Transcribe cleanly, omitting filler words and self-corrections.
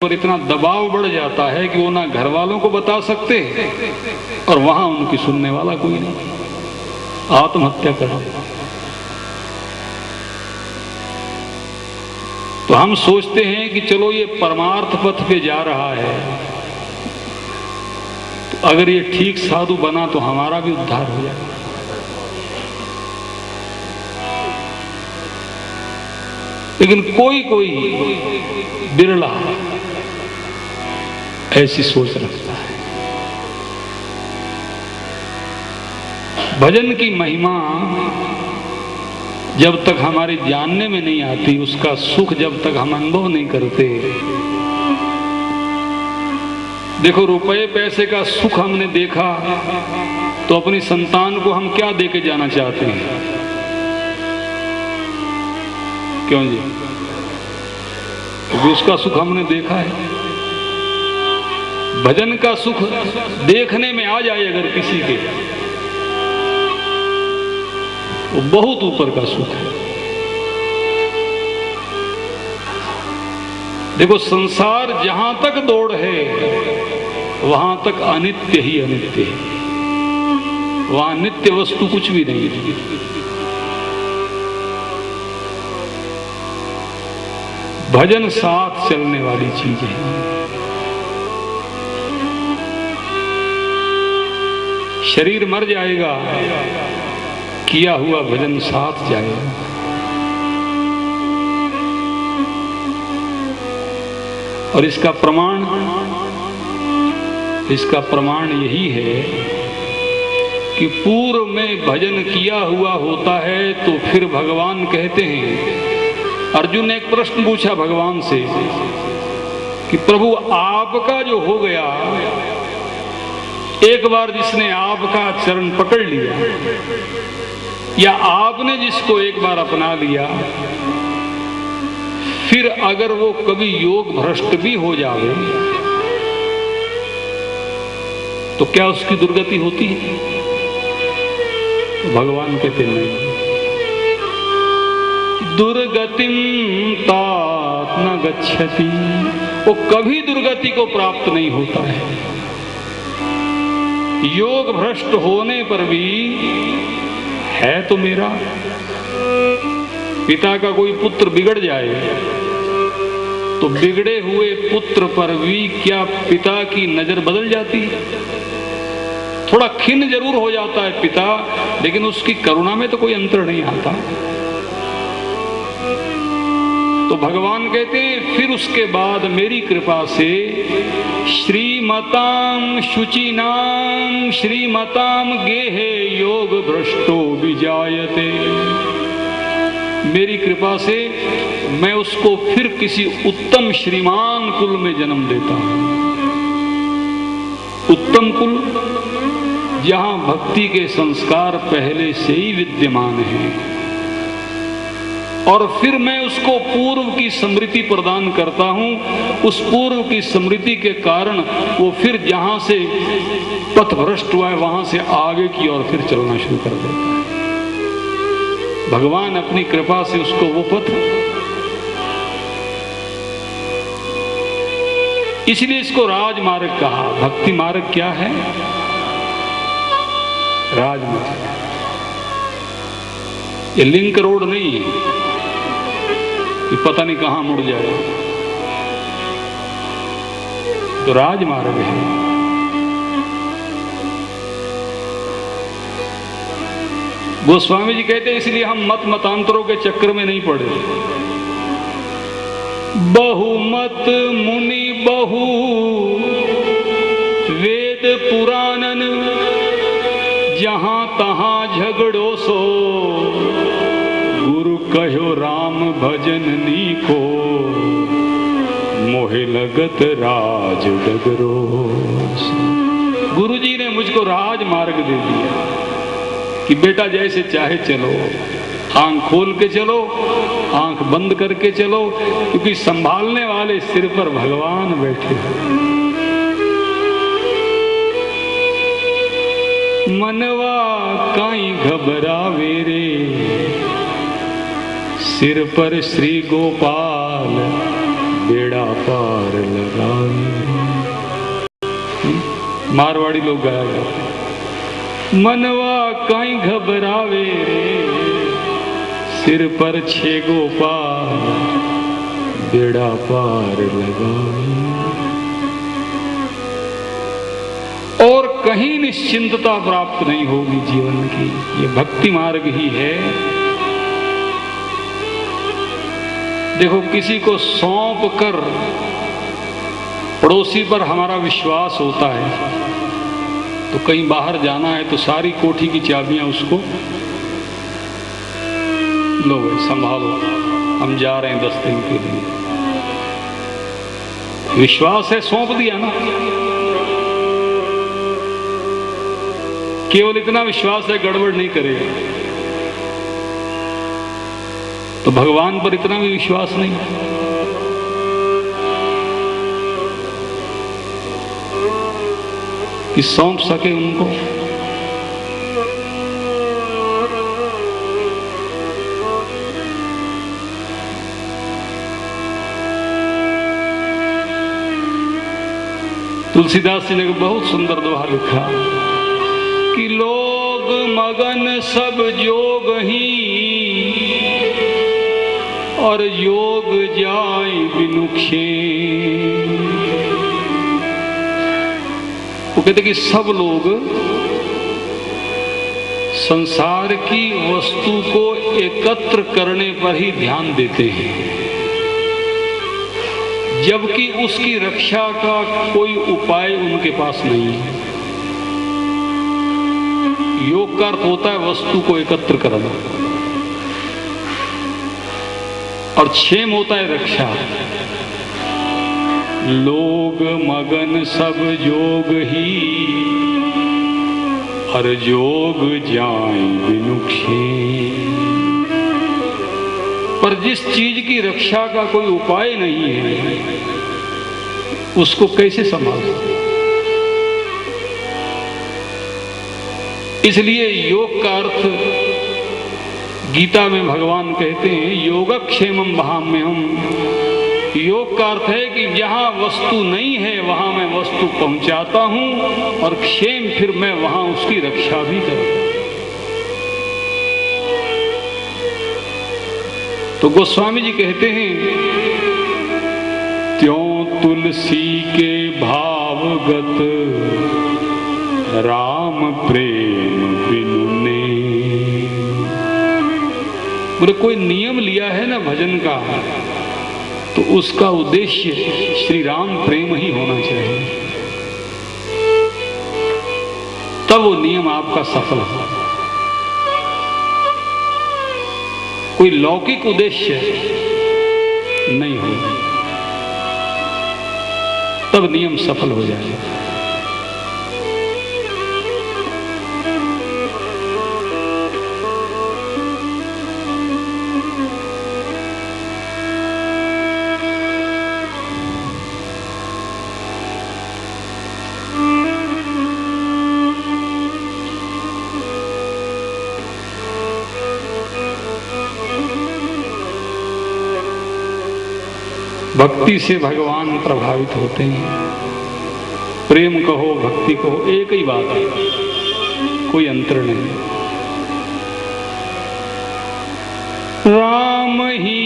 पर इतना दबाव बढ़ जाता है कि वो ना घर वालों को बता सकते और वहां उनकी सुनने वाला कोई नहीं, आत्महत्या कर। तो हम सोचते हैं कि चलो ये परमार्थ पथ पे जा रहा है, तो अगर ये ठीक साधु बना तो हमारा भी उद्धार हो जाएगा। लेकिन कोई कोई बिरला ऐसी सोच रखता है। भजन की महिमा जब तक हमारे जानने में नहीं आती, उसका सुख जब तक हम अनुभव नहीं करते। देखो, रुपए पैसे का सुख हमने देखा तो अपनी संतान को हम क्या देके जाना चाहते हैं? क्यों जी? क्योंकि उसका सुख हमने देखा है। भजन का सुख देखने में आ जाए अगर किसी के, वो बहुत ऊपर का सुख है। देखो, संसार जहां तक दौड़ है वहां तक अनित्य ही अनित्य है, वहां नित्य वस्तु कुछ भी नहीं है। भजन साथ चलने वाली चीज है। शरीर मर जाएगा, किया हुआ भजन साथ जाएगा। और इसका प्रमाण यही है कि पूर्व में भजन किया हुआ होता है तो फिर भगवान कहते हैं। अर्जुन ने एक प्रश्न पूछा भगवान से कि प्रभु, आपका जो हो गया, एक बार जिसने आपका चरण पकड़ लिया या आपने जिसको एक बार अपना लिया, फिर अगर वो कभी योग भ्रष्ट भी हो जावे तो क्या उसकी दुर्गति होती है? तो भगवान कहते नहीं, दुर्गतिम तात न गच्छति, वो कभी दुर्गति को प्राप्त नहीं होता है। योग भ्रष्ट होने पर भी है तो मेरा। पिता का कोई पुत्र बिगड़ जाए तो बिगड़े हुए पुत्र पर भी क्या पिता की नजर बदल जाती है? थोड़ा खिन्न जरूर हो जाता है पिता, लेकिन उसकी करुणा में तो कोई अंतर नहीं आता। तो भगवान कहते हैं फिर उसके बाद मेरी कृपा से श्रीमताम शुचिनाम श्रीमताम गेहे योग भ्रष्टो विजायते, मेरी कृपा से मैं उसको फिर किसी उत्तम श्रीमान कुल में जन्म देता हूं। उत्तम कुल जहां भक्ति के संस्कार पहले से ही विद्यमान हैं, और फिर मैं उसको पूर्व की स्मृति प्रदान करता हूं। उस पूर्व की स्मृति के कारण वो फिर जहां से पथ भ्रष्ट हुआ है वहां से आगे की ओर फिर चलना शुरू कर देता है। भगवान अपनी कृपा से उसको वो पथ, इसलिए इसको राजमार्ग कहा। भक्ति मार्ग क्या है? राजमार्ग। ये लिंक रोड नहीं है कि पता नहीं कहां मुड़ जाए, तो राजमार्ग है। गोस्वामी जी कहते हैं इसलिए हम मतांतरों के चक्कर में नहीं पड़े। बहुमत मुनि बहु वेद पुराणन, जहां तहां झगड़ो सो, गुरु कहो राम भजन नीको, मोहे लगत राज डगरो। गुरु जी ने मुझको राज मार्ग दे दिया कि बेटा जैसे चाहे चलो, आंख खोल के चलो, आंख बंद करके चलो, क्योंकि संभालने वाले सिर पर भगवान बैठे हैं। मनवा काई घबरावे रे, सिर पर श्री गोपाल बेड़ा पार लगावे। मारवाड़ी लोग गाया करते, मनवा काई घबरावे रे, सिर पर छे गोपाल बेड़ा पार लगावे। और कहीं निश्चिंतता प्राप्त नहीं होगी जीवन की, ये भक्ति मार्ग ही है। देखो, किसी को सौंप कर पड़ोसी पर हमारा विश्वास होता है, तो कहीं बाहर जाना है तो सारी कोठी की चाबियां उसको, लो संभालो, हम जा रहे हैं 10 दिन के लिए। विश्वास है, सौंप दिया ना। केवल इतना विश्वास है, गड़बड़ नहीं करेगा। तो भगवान पर इतना भी विश्वास नहीं है। कि सौंप सके उनको। तुलसीदास जी ने बहुत सुंदर दोहा लिखा कि लोग मगन सब जोग ही, और योग जाय बिनुक्षे। वो कहते कि सब लोग संसार की वस्तु को एकत्र करने पर ही ध्यान देते हैं, जबकि उसकी रक्षा का कोई उपाय उनके पास नहीं है। योग का अर्थ होता है वस्तु को एकत्र करना, और क्षेम होता है रक्षा। लोग मगन सब जोग ही, हर जोग जाए बिनुक्षे। पर जिस चीज की रक्षा का कोई उपाय नहीं है, उसको कैसे संभालो। इसलिए योग का अर्थ गीता में भगवान कहते हैं योगक्षेमम वहाम्यहम्। योग का अर्थ है कि जहां वस्तु नहीं है वहां मैं वस्तु पहुंचाता हूं, और क्षेम फिर मैं वहां उसकी रक्षा भी करता हूं। तो गोस्वामी जी कहते हैं, त्यों तुलसी के भावगत राम प्रेम बिनु ने। बोले कोई नियम लिया है ना भजन का, तो उसका उद्देश्य श्री राम प्रेम ही होना चाहिए, तब वो नियम आपका सफल हो। कोई लौकिक उद्देश्य नहीं हो, तब नियम सफल हो जाएगा। भक्ति से भगवान प्रभावित होते हैं। प्रेम कहो भक्ति कहो एक ही बात है, कोई अंतर नहीं। राम ही